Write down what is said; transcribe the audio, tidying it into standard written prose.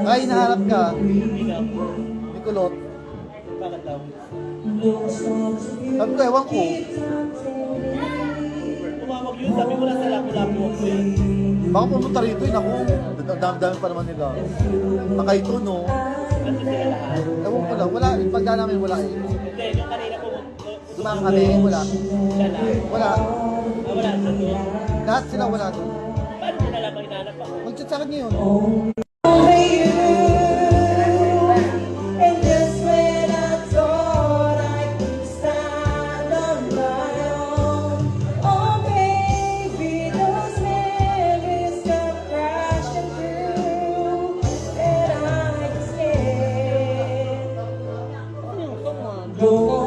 Ay, hinahanap ka. Hindi na. May kulot. Bakit daw? Sabi ko, ewan ko. Tumawag yun, sabi ko nasa lapu-lapu ako eh. Baka pumunta rito yun ako. Dami-dami pa naman nila. Baka ito, no? Ano sila lahat? Ewan ko lang. Wala. Pagka namin wala eh. Hindi, yung kanina Dumang kami, wala. siya lang. Wala. Wala sa doon. Lahat sila wala doon. Paano nila lang hinahanap ako? Mag-chat sa akin ngayon. Come on.